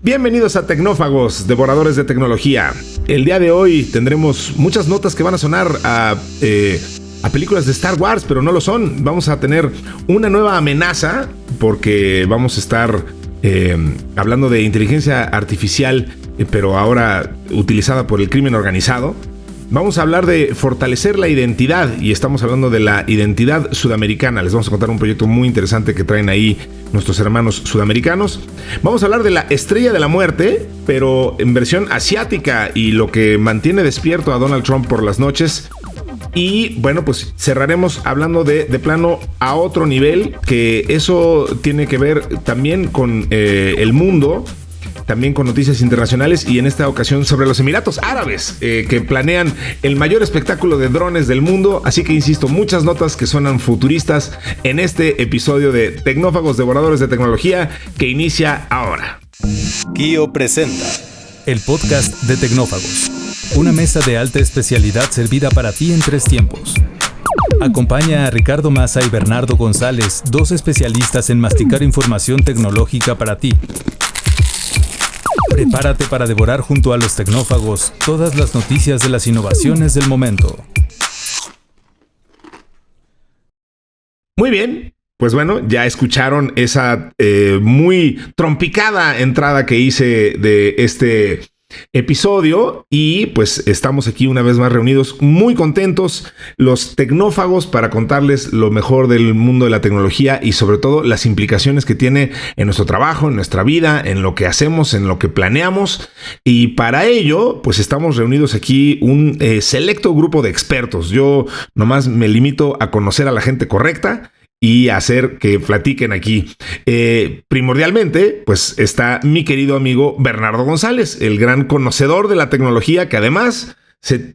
Bienvenidos a Tecnófagos, devoradores de tecnología. El día de hoy tendremos muchas notas que van a sonar a películas de Star Wars, pero no lo son. Vamos a tener una nueva amenaza porque vamos a estar hablando de inteligencia artificial, pero ahora utilizada por el crimen organizado. Vamos a hablar de fortalecer la identidad y estamos hablando de la identidad sudamericana. Les vamos a contar un proyecto muy interesante que traen ahí nuestros hermanos sudamericanos. Vamos a hablar de la estrella de la muerte, pero en versión asiática y lo que mantiene despierto a Donald Trump por las noches. Y bueno, pues cerraremos hablando de plano a otro nivel, que eso tiene que ver también con el mundo, también con noticias internacionales y en esta ocasión sobre los Emiratos Árabes, que planean el mayor espectáculo de drones del mundo. Así que insisto, muchas notas que suenan futuristas en este episodio de Tecnófagos, devoradores de tecnología, que inicia ahora. Kio presenta el podcast de Tecnófagos, una mesa de alta especialidad servida para ti en 3 tiempos. Acompaña a Ricardo Maza y Bernardo González, 2 especialistas en masticar información tecnológica para ti. Prepárate para devorar junto a los tecnófagos todas las noticias de las innovaciones del momento. Muy bien, pues bueno, ya escucharon esa muy trompicada entrada que hice de este episodio y pues estamos aquí una vez más reunidos, muy contentos, los tecnófagos, para contarles lo mejor del mundo de la tecnología y sobre todo las implicaciones que tiene en nuestro trabajo, en nuestra vida, en lo que hacemos, en lo que planeamos. Y para ello pues estamos reunidos aquí un selecto grupo de expertos. Yo nomás me limito a conocer a la gente correcta y hacer que platiquen aquí. Primordialmente, pues está mi querido amigo Bernardo González, el gran conocedor de la tecnología, que además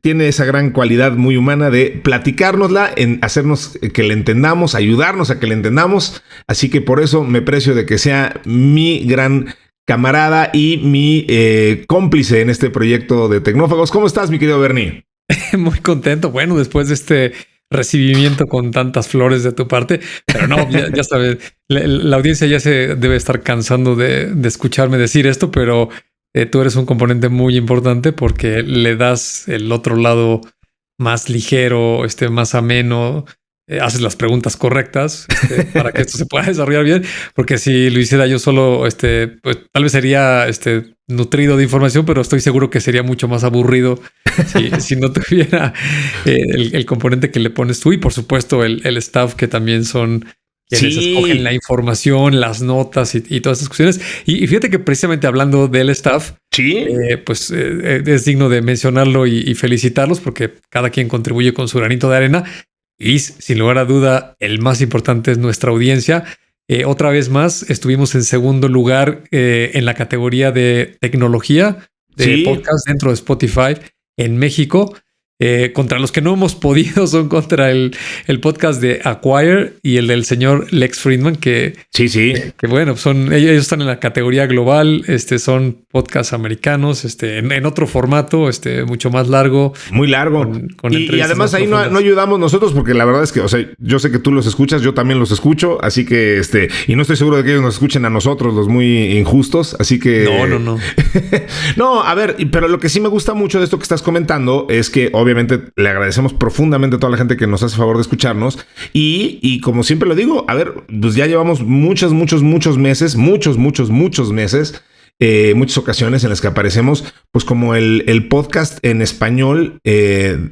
tiene esa gran cualidad muy humana de platicárnosla, en hacernos que le entendamos, ayudarnos a que le entendamos. Así que por eso me precio de que sea mi gran camarada y mi cómplice en este proyecto de Tecnófagos. ¿Cómo estás, mi querido Bernie? Muy contento. Bueno, después de este recibimiento con tantas flores de tu parte, pero no, ya sabes, la audiencia ya se debe estar cansando de escucharme decir esto, pero tú eres un componente muy importante porque le das el otro lado más ligero, más ameno, haces las preguntas correctas para que esto se pueda desarrollar bien, porque si lo hiciera yo solo, pues tal vez sería nutrido de información, pero estoy seguro que sería mucho más aburrido si no tuviera el componente que le pones tú y por supuesto el staff, que también son quienes escogen la información, las notas y todas esas cuestiones. Y fíjate que precisamente hablando del staff, pues es digno de mencionarlo y felicitarlos porque cada quien contribuye con su granito de arena. Y sin lugar a duda, el más importante es nuestra audiencia. Otra vez más, estuvimos en segundo lugar en la categoría de tecnología de podcast dentro de Spotify en México. Contra los que no hemos podido son contra el podcast de Acquire y el del señor Lex Fridman, que bueno, ellos están en la categoría global, son podcasts americanos, en otro formato, mucho más largo. Muy largo. Y además ahí no ayudamos nosotros porque la verdad es que, o sea, yo sé que tú los escuchas, yo también los escucho, así que, y no estoy seguro de que ellos nos escuchen a nosotros, los muy injustos, así que... No. No, a ver, pero lo que sí me gusta mucho de esto que estás comentando es que obviamente le agradecemos profundamente a toda la gente que nos hace favor de escucharnos y como siempre lo digo, a ver, pues ya llevamos muchos meses, muchas ocasiones en las que aparecemos pues como el podcast en español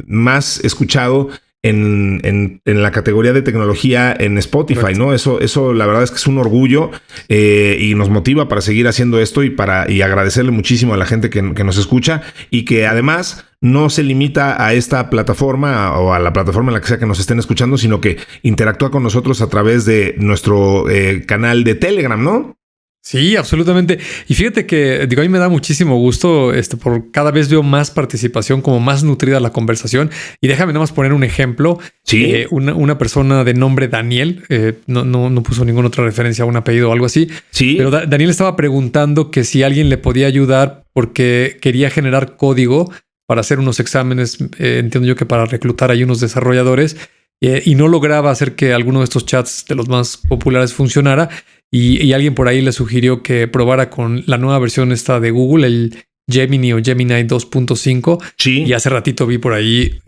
más escuchado en la categoría de tecnología en Spotify, ¿no? Eso la verdad es que es un orgullo y nos motiva para seguir haciendo esto y agradecerle muchísimo a la gente que nos escucha y que además no se limita a esta plataforma o a la plataforma en la que sea que nos estén escuchando, sino que interactúa con nosotros a través de nuestro canal de Telegram, ¿no? Sí, absolutamente. Y fíjate que, a mí me da muchísimo gusto, por cada vez veo más participación, como más nutrida la conversación. Y déjame nada más poner un ejemplo. Sí. Una persona de nombre Daniel, no puso ninguna otra referencia a un apellido o algo así. Sí. Pero Daniel estaba preguntando que si alguien le podía ayudar porque quería generar código para hacer unos exámenes, entiendo yo que para reclutar ahí unos desarrolladores. Y no lograba hacer que alguno de estos chats de los más populares funcionara. y alguien por ahí le sugirió que probara con la nueva versión esta de Google, el Gemini o Gemini 2.5. Sí. Y hace ratito vi por ahí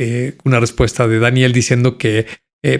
una respuesta de Daniel diciendo que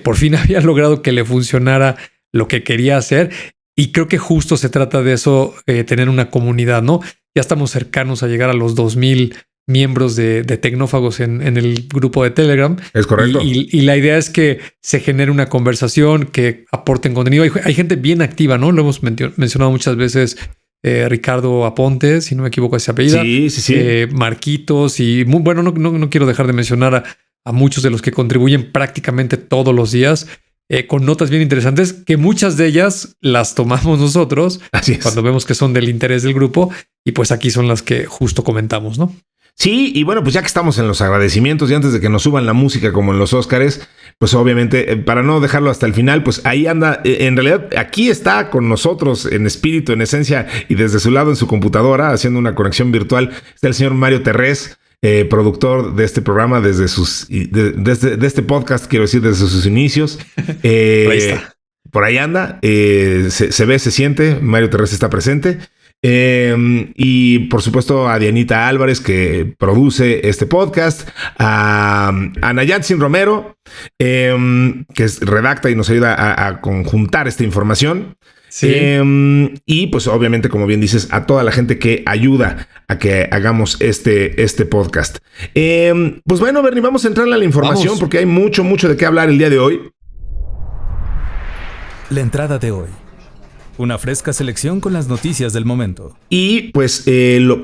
por fin había logrado que le funcionara lo que quería hacer. Y creo que justo se trata de eso, tener una comunidad, ¿no? Ya estamos cercanos a llegar a los 2000 miembros de Tecnófagos en el grupo de Telegram. Es correcto. Y la idea es que se genere una conversación, que aporten contenido. Hay gente bien activa, ¿no? Lo hemos mencionado muchas veces. Ricardo Aponte, si no me equivoco ese apellido. Sí. Marquitos y bueno, no quiero dejar de mencionar a muchos de los que contribuyen prácticamente todos los días. Con notas bien interesantes, que muchas de ellas las tomamos nosotros. Así es. Cuando vemos que son del interés del grupo, y pues aquí son las que justo comentamos, ¿no? Sí, y bueno, pues ya que estamos en los agradecimientos y antes de que nos suban la música como en los Óscares, pues obviamente, para no dejarlo hasta el final, pues ahí anda, en realidad aquí está con nosotros en espíritu, en esencia, y desde su lado en su computadora, haciendo una conexión virtual, está el señor Mario Terrés, productor de este programa desde de este podcast, quiero decir, desde sus inicios. Ahí está. Por ahí anda, se ve, se siente, Mario Terrés está presente. Y por supuesto a Dianita Álvarez, que produce este podcast, a Nayatsin Romero, que redacta y nos ayuda a conjuntar esta información. Sí. Y pues obviamente, como bien dices, a toda la gente que ayuda a que hagamos este podcast. Pues bueno, Bernie, vamos a entrarle a la información porque hay mucho de qué hablar el día de hoy. La entrada de hoy. Una fresca selección con las noticias del momento. Y pues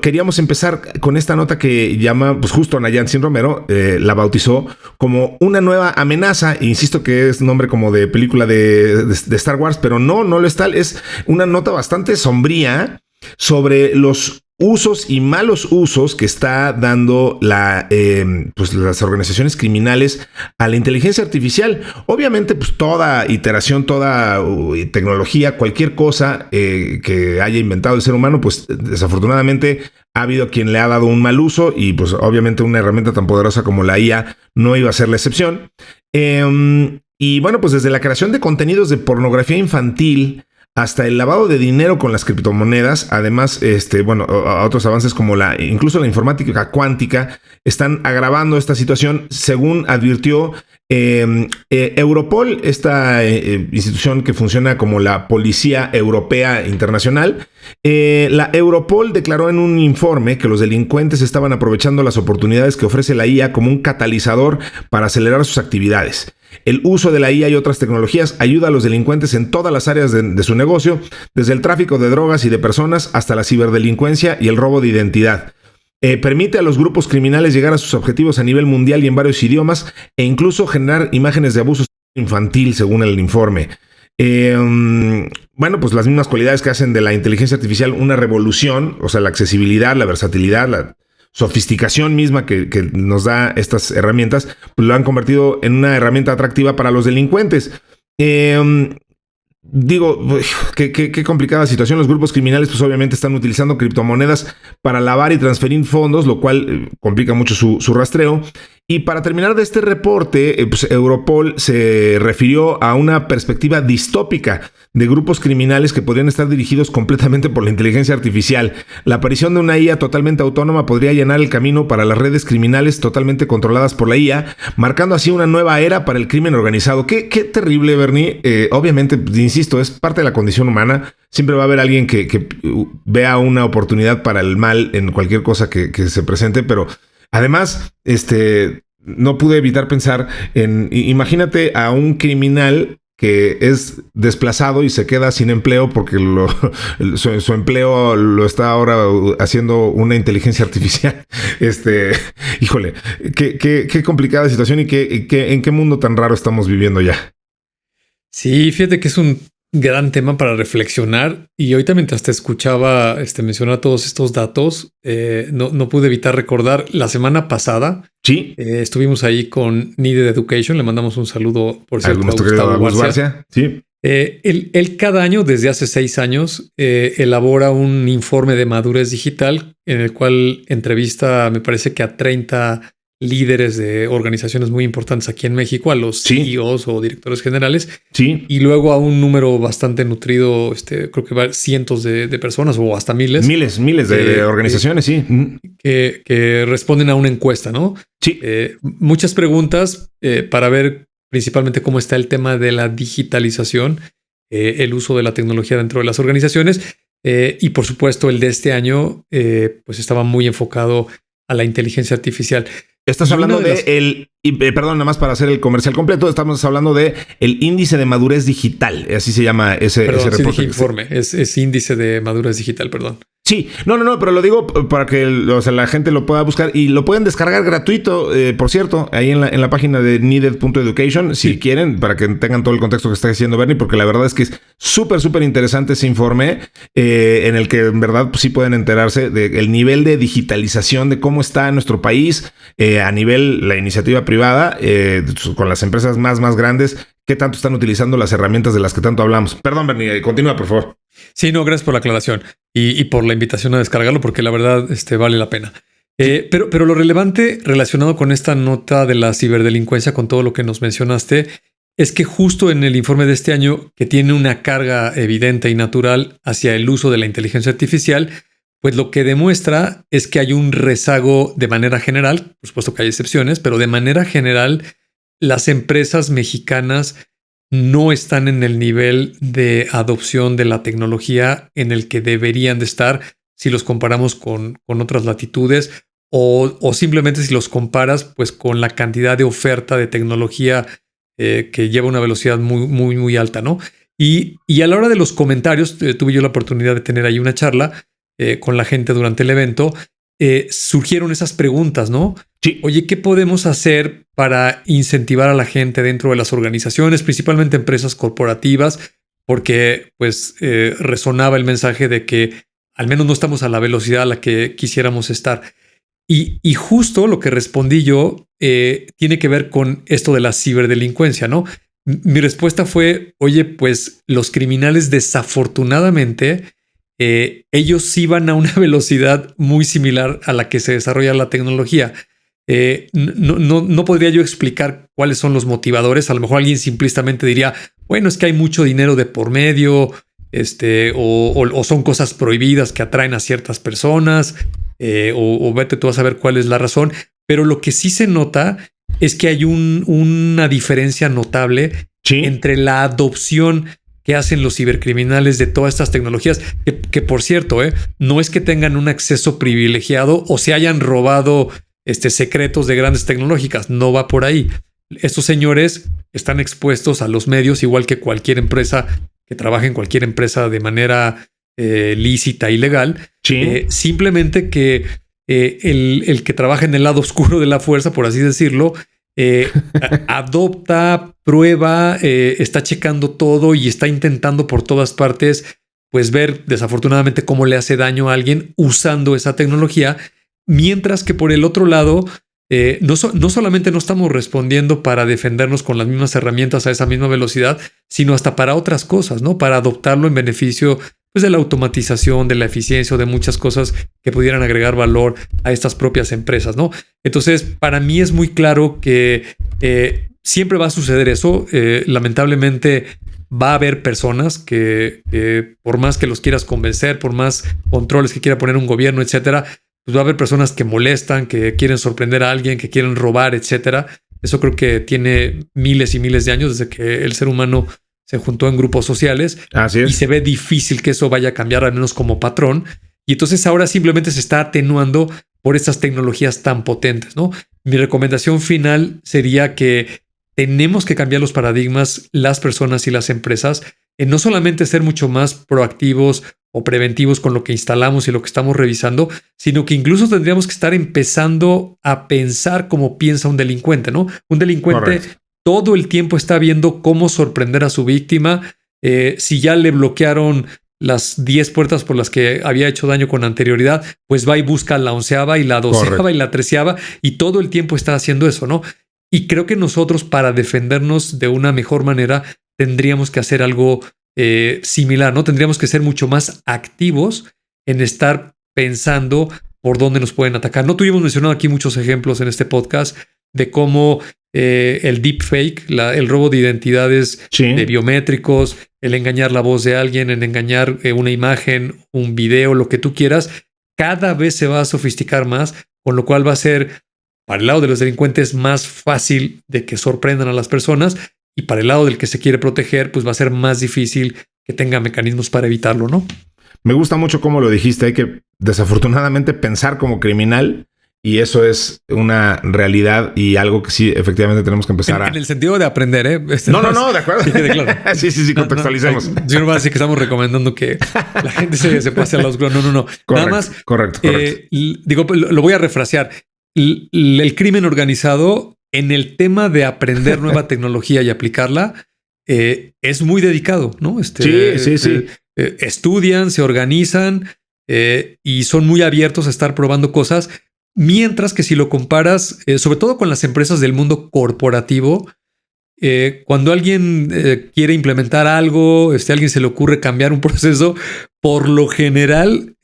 queríamos empezar con esta nota que llama, pues justo Nayatsin Romero la bautizó como una nueva amenaza. Insisto que es nombre como de película de Star Wars, pero no lo es tal. Es una nota bastante sombría sobre los usos y malos usos que está dando pues las organizaciones criminales a la inteligencia artificial. Obviamente, pues toda iteración, toda tecnología, cualquier cosa que haya inventado el ser humano, pues desafortunadamente ha habido quien le ha dado un mal uso y pues obviamente una herramienta tan poderosa como la IA no iba a ser la excepción. Y bueno, pues desde la creación de contenidos de pornografía infantil hasta el lavado de dinero con las criptomonedas, además, a otros avances como incluso la informática cuántica, están agravando esta situación, según advirtió Europol, esta institución que funciona como la Policía Europea Internacional. La Europol declaró en un informe que los delincuentes estaban aprovechando las oportunidades que ofrece la IA como un catalizador para acelerar sus actividades. El uso de la IA y otras tecnologías ayuda a los delincuentes en todas las áreas de su negocio, desde el tráfico de drogas y de personas hasta la ciberdelincuencia y el robo de identidad. Permite a los grupos criminales llegar a sus objetivos a nivel mundial y en varios idiomas, e incluso generar imágenes de abuso infantil, según el informe. Pues las mismas cualidades que hacen de la inteligencia artificial una revolución, o sea, la accesibilidad, la versatilidad, la sofisticación misma que nos da estas herramientas, pues lo han convertido en una herramienta atractiva para los delincuentes. Qué complicada situación. Los grupos criminales pues obviamente están utilizando criptomonedas para lavar y transferir fondos, lo cual complica mucho su rastreo. Y para terminar de este reporte, pues Europol se refirió a una perspectiva distópica de grupos criminales que podrían estar dirigidos completamente por la inteligencia artificial. La aparición de una IA totalmente autónoma podría allanar el camino para las redes criminales totalmente controladas por la IA, marcando así una nueva era para el crimen organizado. Qué terrible, Bernie. Obviamente, insisto, es parte de la condición humana. Siempre va a haber alguien que vea una oportunidad para el mal en cualquier cosa que se presente, pero además, no pude evitar pensar imagínate a un criminal que es desplazado y se queda sin empleo porque su empleo lo está ahora haciendo una inteligencia artificial. Híjole, qué complicada situación y en qué mundo tan raro estamos viviendo ya. Sí, fíjate que es un gran tema para reflexionar, y ahorita mientras te escuchaba mencionar todos estos datos, no pude evitar recordar la semana pasada. Sí. Estuvimos ahí con Needed Education, le mandamos un saludo, por cierto, a Gustavo García. García. Sí. Él cada año, desde hace 6 años, elabora un informe de madurez digital en el cual entrevista, me parece que a 30 líderes de organizaciones muy importantes aquí en México, a los CEOs o directores generales, y luego a un número bastante nutrido, creo que va cientos de personas o hasta miles. Miles de organizaciones, que responden a una encuesta, ¿no? Sí. Muchas preguntas para ver principalmente cómo está el tema de la digitalización, el uso de la tecnología dentro de las organizaciones, y por supuesto el de este año pues estaba muy enfocado a la inteligencia artificial. Estás hablando perdón, nada más para hacer el comercial completo, estamos hablando de el índice de madurez digital, así se llama ese reporte. Dije informe, es índice de madurez digital, perdón. Sí, no, pero lo digo para que la gente lo pueda buscar y lo pueden descargar gratuito, por cierto, ahí en la página de needed.education, si quieren, para que tengan todo el contexto que está diciendo Bernie, porque la verdad es que es súper interesante ese informe, en el que en verdad pues, sí pueden enterarse del nivel de digitalización, de cómo está en nuestro país, a nivel la iniciativa privada, con las empresas más grandes, qué tanto están utilizando las herramientas de las que tanto hablamos. Perdón, Bernie, continúa, por favor. Sí, no, gracias por la aclaración y por la invitación a descargarlo, porque la verdad vale la pena. Pero lo relevante relacionado con esta nota de la ciberdelincuencia, con todo lo que nos mencionaste, es que justo en el informe de este año, que tiene una carga evidente y natural hacia el uso de la inteligencia artificial, pues lo que demuestra es que hay un rezago de manera general, por supuesto que hay excepciones, pero de manera general las empresas mexicanas no están en el nivel de adopción de la tecnología en el que deberían de estar si los comparamos con otras latitudes o simplemente si los comparas pues con la cantidad de oferta de tecnología que lleva una velocidad muy alta, ¿no? Y a la hora de los comentarios, tuve yo la oportunidad de tener ahí una charla con la gente durante el evento, surgieron esas preguntas, ¿no? Sí. Oye, ¿qué podemos hacer para incentivar a la gente dentro de las organizaciones, principalmente empresas corporativas? Porque pues resonaba el mensaje de que al menos no estamos a la velocidad a la que quisiéramos estar. Y justo lo que respondí yo tiene que ver con esto de la ciberdelincuencia, ¿no? Mi respuesta fue, oye, pues los criminales desafortunadamente ellos sí van a una velocidad muy similar a la que se desarrolla la tecnología. No podría yo explicar cuáles son los motivadores. A lo mejor alguien simplistamente diría, bueno, es que hay mucho dinero de por medio, o son cosas prohibidas que atraen a ciertas personas, o vete tú a saber cuál es la razón. Pero lo que sí se nota es que hay una diferencia notable entre la adopción que hacen los cibercriminales de todas estas tecnologías, que por cierto, no es que tengan un acceso privilegiado o se hayan robado secretos de grandes tecnológicas, no va por ahí. Estos señores están expuestos a los medios igual que cualquier empresa que trabaje en cualquier empresa de manera lícita y legal. Simplemente que el que trabaja en el lado oscuro de la fuerza, por así decirlo, adopta, prueba, está checando todo y está intentando por todas partes pues ver desafortunadamente cómo le hace daño a alguien usando esa tecnología, mientras que por el otro lado no solamente no estamos respondiendo para defendernos con las mismas herramientas a esa misma velocidad, sino hasta para otras cosas, ¿no? Para adoptarlo en beneficio pues de la automatización, de la eficiencia o de muchas cosas que pudieran agregar valor a estas propias empresas, ¿no? Entonces, para mí es muy claro que siempre va a suceder eso. Lamentablemente va a haber personas que por más que los quieras convencer, por más controles que quiera poner un gobierno, etcétera, pues va a haber personas que molestan, que quieren sorprender a alguien, que quieren robar, etcétera. Eso creo que tiene miles y miles de años desde que el ser humano se juntó en grupos sociales. Así es. Y se ve difícil que eso vaya a cambiar, al menos como patrón. Y entonces ahora simplemente se está atenuando por estas tecnologías tan potentes, ¿no? Mi recomendación final sería que tenemos que cambiar los paradigmas, las personas y las empresas, en no solamente ser mucho más proactivos o preventivos con lo que instalamos y lo que estamos revisando, sino que incluso tendríamos que estar empezando a pensar como piensa un delincuente, ¿no? Un delincuente Correcto. Todo el tiempo está viendo cómo sorprender a su víctima. Si ya le bloquearon las 10 puertas por las que había hecho daño con anterioridad, pues va y busca la 11ª y la 12ª y la 13ª, y todo el tiempo está haciendo eso, ¿no? Y creo que nosotros, para defendernos de una mejor manera, tendríamos que hacer algo similar, ¿no? Tendríamos que ser mucho más activos en estar pensando por dónde nos pueden atacar. No tuvimos mencionado aquí muchos ejemplos en este podcast de cómo el deepfake, el robo de identidades de biométricos, el engañar la voz de alguien, el engañar una imagen, un video, lo que tú quieras, cada vez se va a sofisticar más, con lo cual va a ser, para el lado de los delincuentes, más fácil de que sorprendan a las personas, y para el lado del que se quiere proteger, pues va a ser más difícil que tenga mecanismos para evitarlo, ¿no? Me gusta mucho cómo lo dijiste. Hay que desafortunadamente pensar como criminal, y eso es una realidad y algo que sí, efectivamente tenemos que empezar en el sentido de aprender, ¿eh? No, de acuerdo. Sí, contextualicemos. Yo no voy a decir que estamos recomendando que la gente se pase a la oscura. No. Correcto, nada más. Correcto. Digo, lo voy a refrasear. El crimen organizado en el tema de aprender nueva tecnología y aplicarla es muy dedicado, ¿no? Sí. Estudian, se organizan y son muy abiertos a estar probando cosas. Mientras que si lo comparas, sobre todo con las empresas del mundo corporativo, cuando alguien quiere implementar algo, alguien se le ocurre cambiar un proceso, por lo general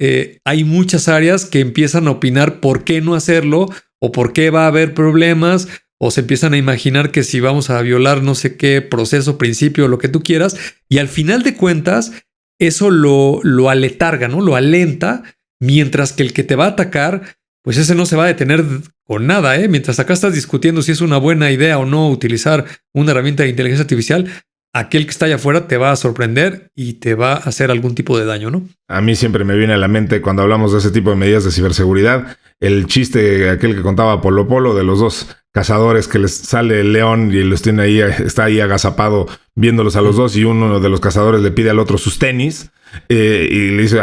hay muchas áreas que empiezan a opinar por qué no hacerlo o por qué va a haber problemas, o se empiezan a imaginar que si vamos a violar no sé qué proceso, principio, lo que tú quieras, y al final de cuentas eso lo aletarga, ¿no? Lo alenta, mientras que el que te va a atacar, pues ese no se va a detener con nada, ¿eh? Mientras acá estás discutiendo si es una buena idea o no utilizar una herramienta de inteligencia artificial, aquel que está allá afuera te va a sorprender y te va a hacer algún tipo de daño, ¿no? A mí siempre me viene a la mente, cuando hablamos de ese tipo de medidas de ciberseguridad, el chiste aquel que contaba Polo Polo de los dos cazadores que les sale el león y los tiene ahí, está ahí agazapado viéndolos a los dos, y uno de los cazadores le pide al otro sus tenis. Y le dice,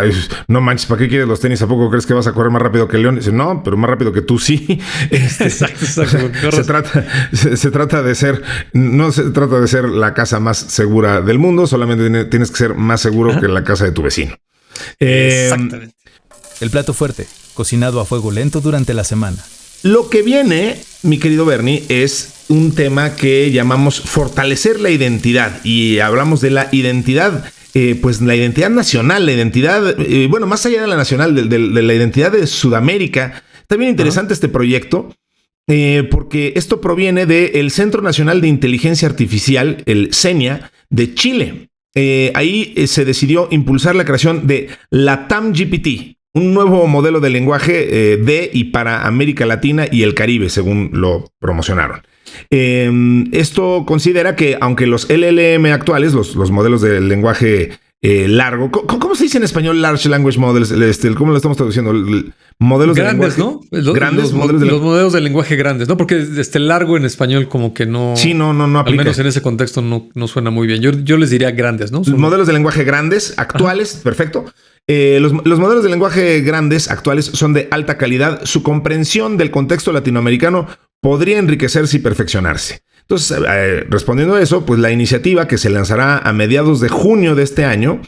no manches, ¿para qué quieres los tenis? ¿A poco crees que vas a correr más rápido que el león? Y dice, no, pero más rápido que tú sí. Exacto. Se trata de ser, no se trata de ser la casa más segura del mundo, solamente tienes que ser más seguro que la casa de tu vecino. Exactamente. El plato fuerte, cocinado a fuego lento durante la semana. Lo que viene, mi querido Bernie, es un tema que llamamos fortalecer la identidad, y hablamos de la identidad. Pues la identidad nacional, la identidad, bueno, más allá de la nacional, de la identidad de Sudamérica. Está bien interesante este proyecto, porque esto proviene del Centro Nacional de Inteligencia Artificial, el CENIA, de Chile. Ahí se decidió impulsar la creación de LATAM GPT, un nuevo modelo de lenguaje de y para América Latina y el Caribe, según lo promocionaron. Esto considera que, aunque los LLM actuales, los modelos de lenguaje largo, ¿cómo se dice en español Large Language Models? ¿Cómo lo estamos traduciendo? Modelos grandes, de lenguaje, ¿no? Grandes los modelos de lenguaje grandes, ¿no? Porque largo en español como que no... Sí, no aplica. Al menos en ese contexto no suena muy bien. Yo les diría grandes, ¿no? Modelos de lenguaje grandes, actuales, perfecto. Los modelos de lenguaje grandes actuales son de alta calidad. Su comprensión del contexto latinoamericano podría enriquecerse y perfeccionarse. Entonces, respondiendo a eso, pues la iniciativa, que se lanzará a mediados de junio de este año,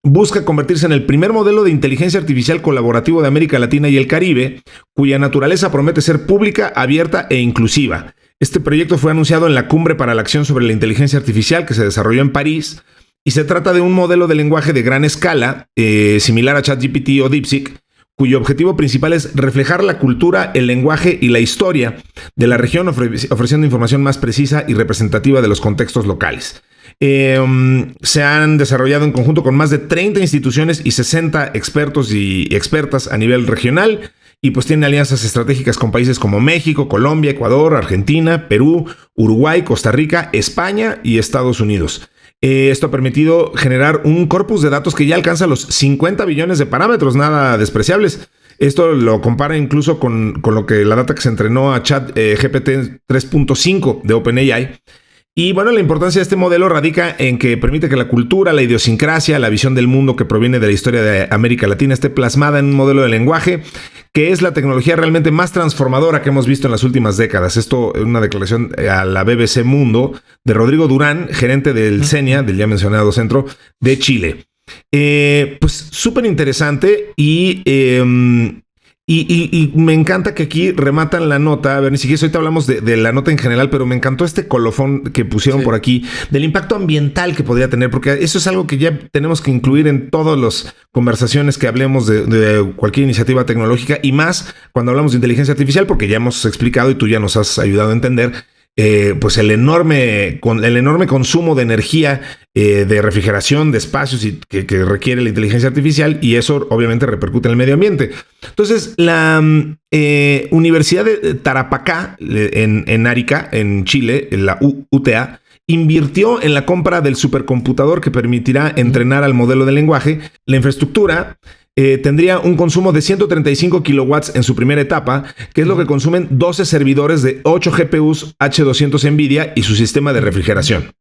busca convertirse en el primer modelo de inteligencia artificial colaborativo de América Latina y el Caribe, cuya naturaleza promete ser pública, abierta e inclusiva. Este proyecto fue anunciado en la Cumbre para la Acción sobre la Inteligencia Artificial, que se desarrolló en París, y se trata de un modelo de lenguaje de gran escala, similar a ChatGPT o DeepSeek, cuyo objetivo principal es reflejar la cultura, el lenguaje y la historia de la región, ofreciendo información más precisa y representativa de los contextos locales. Se han desarrollado en conjunto con más de 30 instituciones y 60 expertos y expertas a nivel regional, y pues tiene alianzas estratégicas con países como México, Colombia, Ecuador, Argentina, Perú, Uruguay, Costa Rica, España y Estados Unidos. Esto ha permitido generar un corpus de datos que ya alcanza los 50 billones de parámetros, nada despreciables. Esto lo compara incluso con lo que la data que se entrenó a ChatGPT 3.5 de OpenAI. Y bueno, la importancia de este modelo radica en que permite que la cultura, la idiosincrasia, la visión del mundo que proviene de la historia de América Latina esté plasmada en un modelo de lenguaje que es la tecnología realmente más transformadora que hemos visto en las últimas décadas. Esto es una declaración a la BBC Mundo de Rodrigo Durán, gerente del CENIA, del ya mencionado Centro de Chile. Pues súper interesante, y Y me encanta que aquí rematan la nota. A ver, ni siquiera ahorita hablamos de la nota en general, pero me encantó este colofón que pusieron por aquí del impacto ambiental que podría tener, porque eso es algo que ya tenemos que incluir en todas las conversaciones que hablemos de cualquier iniciativa tecnológica, y más cuando hablamos de inteligencia artificial, porque ya hemos explicado y tú ya nos has ayudado a entender pues el enorme consumo de energía, de refrigeración de espacios y que requiere la inteligencia artificial, y eso obviamente repercute en el medio ambiente. Entonces, la Universidad de Tarapacá en Arica, en Chile, en la UTA, invirtió en la compra del supercomputador que permitirá entrenar al modelo de lenguaje. La infraestructura tendría un consumo de 135 kilowatts en su primera etapa, que es lo que consumen 12 servidores de 8 GPUs H200 NVIDIA y su sistema de refrigeración.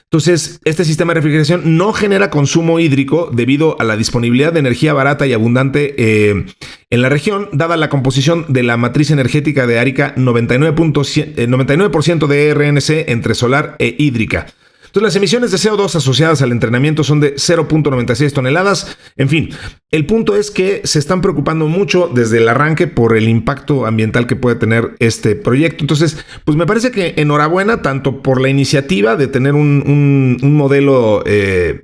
Entonces, este sistema de refrigeración no genera consumo hídrico debido a la disponibilidad de energía barata y abundante en la región, dada la composición de la matriz energética de Arica, 99% de RNC entre solar e hídrica. Entonces, las emisiones de CO2 asociadas al entrenamiento son de 0.96 toneladas. En fin, el punto es que se están preocupando mucho desde el arranque por el impacto ambiental que puede tener este proyecto. Entonces, pues me parece que enhorabuena tanto por la iniciativa de tener un modelo de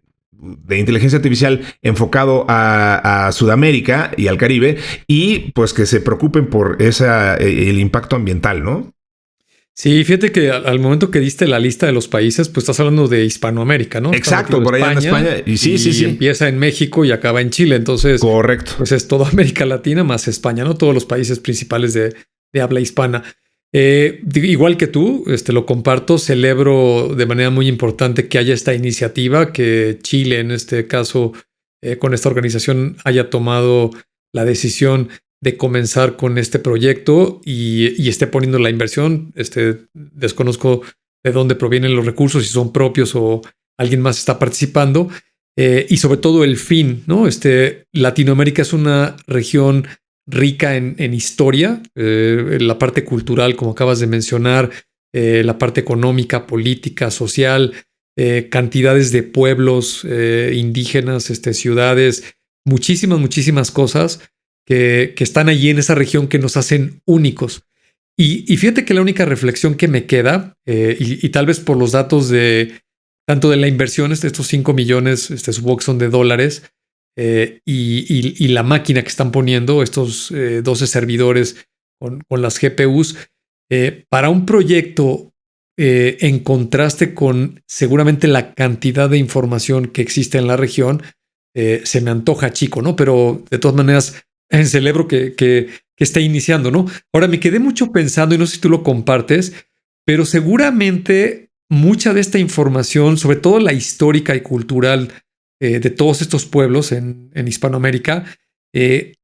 inteligencia artificial enfocado a Sudamérica y al Caribe, y pues que se preocupen por el impacto ambiental, ¿no? Sí, fíjate que al momento que diste la lista de los países, pues estás hablando de Hispanoamérica, ¿no? Exacto, por allá en España. Y sí. Empieza en México y acaba en Chile. Entonces, correcto. Pues es toda América Latina más España, ¿no? Todos los países principales de habla hispana. Igual que tú, lo comparto, celebro de manera muy importante que haya esta iniciativa, que Chile, en este caso, con esta organización, haya tomado la decisión de comenzar con este proyecto y esté poniendo la inversión. Desconozco de dónde provienen los recursos, si son propios o alguien más está participando, y sobre todo el fin, ¿no? Latinoamérica es una región rica en historia, la parte cultural, como acabas de mencionar, la parte económica, política, social, cantidades de pueblos indígenas, ciudades, muchísimas cosas que están allí en esa región que nos hacen únicos. Y fíjate que la única reflexión que me queda, y tal vez por los datos tanto de la inversión, estos 5 millones, supongo que son de dólares, y la máquina que están poniendo, estos 12 servidores con las GPUs, para un proyecto en contraste con seguramente la cantidad de información que existe en la región, se me antoja chico, ¿no? Pero de todas maneras, celebro que esté iniciando, ¿no? Ahora, me quedé mucho pensando, y no sé si tú lo compartes, pero seguramente mucha de esta información, sobre todo la histórica y cultural de todos estos pueblos en Hispanoamérica,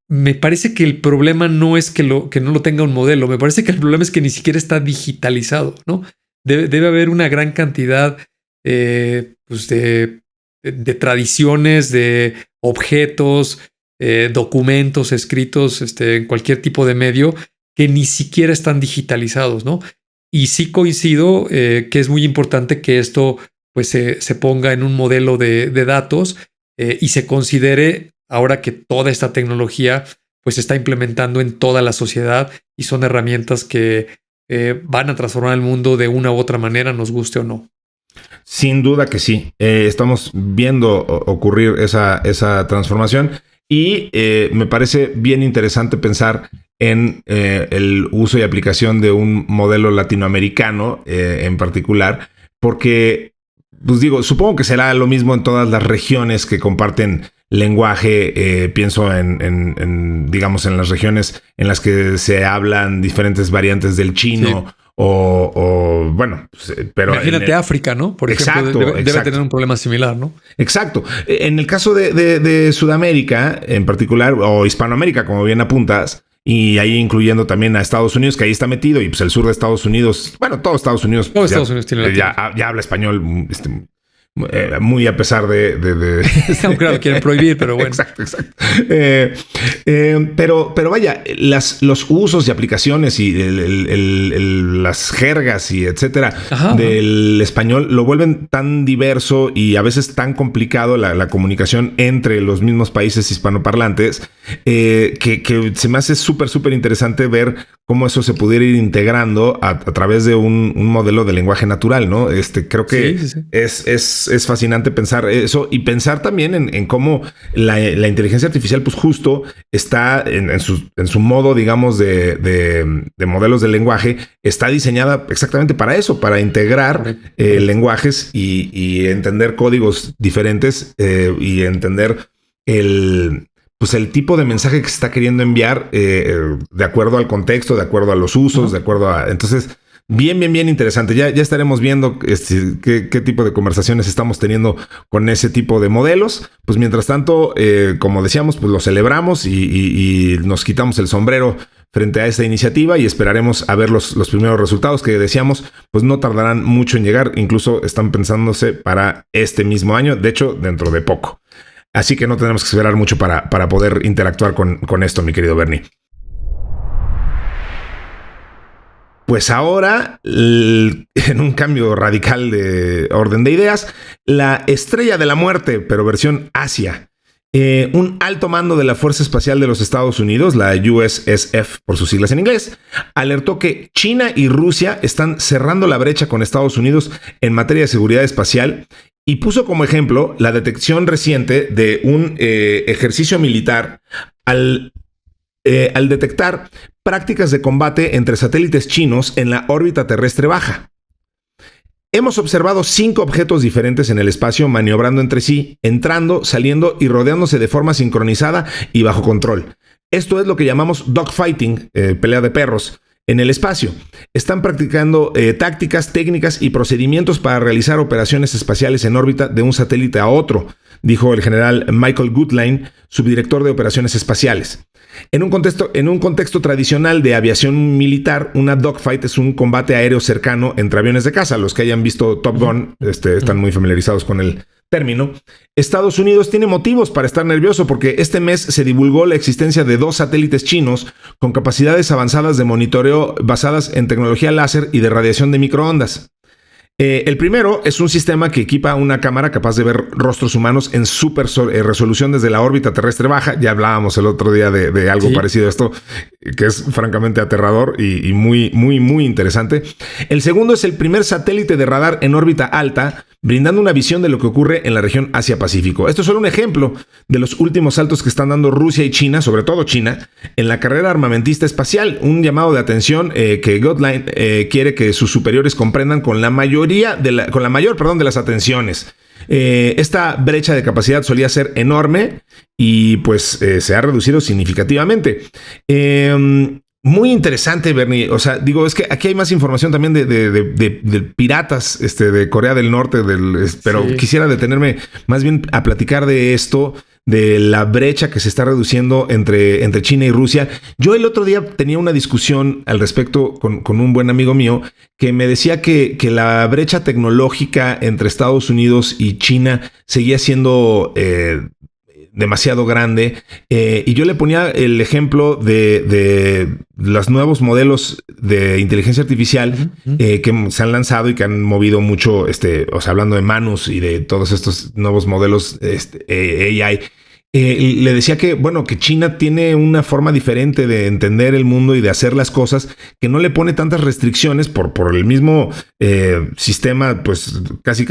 me parece que el problema no es que no lo tenga un modelo, me parece que el problema es que ni siquiera está digitalizado, ¿no? Debe haber una gran cantidad pues de tradiciones, de objetos, documentos escritos en cualquier tipo de medio que ni siquiera están digitalizados, ¿no? Y sí coincido que es muy importante que esto pues se ponga en un modelo de datos y se considere ahora que toda esta tecnología pues se está implementando en toda la sociedad y son herramientas que van a transformar el mundo de una u otra manera, nos guste o no. Sin duda que sí. Estamos viendo ocurrir esa transformación. Y me parece bien interesante pensar en el uso y aplicación de un modelo latinoamericano en particular, porque, pues digo, supongo que será lo mismo en todas las regiones que comparten lenguaje. Pienso digamos, en las regiones en las que se hablan diferentes variantes del chino. Sí. O bueno, pero... Imagínate África, ¿no? Por ejemplo, debe tener un problema similar, ¿no? Exacto. En el caso de Sudamérica, en particular, o Hispanoamérica, como bien apuntas, y ahí incluyendo también a Estados Unidos, que ahí está metido, y pues el sur de Estados Unidos, bueno, todo Estados Unidos... Todo Estados Unidos tiene ya habla español muy a pesar de... Aunque lo quieren prohibir, pero bueno. Exacto. Pero vaya, los usos y aplicaciones y las jergas y etcétera del español lo vuelven tan diverso y a veces tan complicado la comunicación entre los mismos países hispanoparlantes que se me hace súper interesante ver cómo eso se pudiera ir integrando a través de un modelo de lenguaje natural, ¿no? Creo que sí. Es fascinante pensar eso y pensar también en cómo la inteligencia artificial, pues justo está en su modo, digamos, de modelos de lenguaje, está diseñada exactamente para eso, para integrar lenguajes y entender códigos diferentes y entender el tipo de mensaje que se está queriendo enviar de acuerdo al contexto, de acuerdo a los usos, de acuerdo a... Entonces, bien interesante. Ya estaremos viendo qué tipo de conversaciones estamos teniendo con ese tipo de modelos. Pues mientras tanto, como decíamos, pues lo celebramos y nos quitamos el sombrero frente a esta iniciativa y esperaremos a ver los primeros resultados que decíamos, pues no tardarán mucho en llegar. Incluso están pensándose para este mismo año, de hecho, dentro de poco. Así que no tenemos que esperar mucho para poder interactuar con esto, mi querido Bernie. Pues ahora, en un cambio radical de orden de ideas, la Estrella de la Muerte, pero versión Asia. Un alto mando de la Fuerza Espacial de los Estados Unidos, la USSF por sus siglas en inglés, alertó que China y Rusia están cerrando la brecha con Estados Unidos en materia de seguridad espacial y puso como ejemplo la detección reciente de un ejercicio militar al detectar prácticas de combate entre satélites chinos en la órbita terrestre baja. Hemos observado 5 objetos diferentes en el espacio maniobrando entre sí, entrando, saliendo y rodeándose de forma sincronizada y bajo control. Esto es lo que llamamos dogfighting, pelea de perros, en el espacio. Están practicando tácticas, técnicas y procedimientos para realizar operaciones espaciales en órbita de un satélite a otro, dijo el general Michael Goodline, subdirector de operaciones espaciales. En un contexto tradicional de aviación militar, una dogfight es un combate aéreo cercano entre aviones de caza. Los que hayan visto Top Gun están muy familiarizados con el término. Estados Unidos tiene motivos para estar nervioso porque este mes se divulgó la existencia de 2 satélites chinos con capacidades avanzadas de monitoreo basadas en tecnología láser y de radiación de microondas. El primero es un sistema que equipa una cámara capaz de ver rostros humanos en súper resolución desde la órbita terrestre baja. Ya hablábamos el otro día de algo parecido a esto, que es francamente aterrador y muy interesante. El segundo es el primer satélite de radar en órbita alta, brindando una visión de lo que ocurre en la región Asia-Pacífico. Esto es solo un ejemplo de los últimos saltos que están dando Rusia y China, sobre todo China, en la carrera armamentista espacial. Un llamado de atención que Godline quiere que sus superiores comprendan con la mayor de las atenciones. Esta brecha de capacidad solía ser enorme y pues se ha reducido significativamente. Muy interesante, Bernie. O sea, digo, es que aquí hay más información también de piratas de Corea del Norte, pero quisiera detenerme más bien a platicar de esto, de la brecha que se está reduciendo entre China y Rusia. Yo el otro día tenía una discusión al respecto con un buen amigo mío que me decía que la brecha tecnológica entre Estados Unidos y China seguía siendo demasiado grande, y yo le ponía el ejemplo de los nuevos modelos de inteligencia artificial que se han lanzado y que han movido mucho, o sea, hablando de Manus y de todos estos nuevos modelos AI. Le decía que, bueno, que China tiene una forma diferente de entender el mundo y de hacer las cosas, que no le pone tantas restricciones por el mismo sistema, pues casi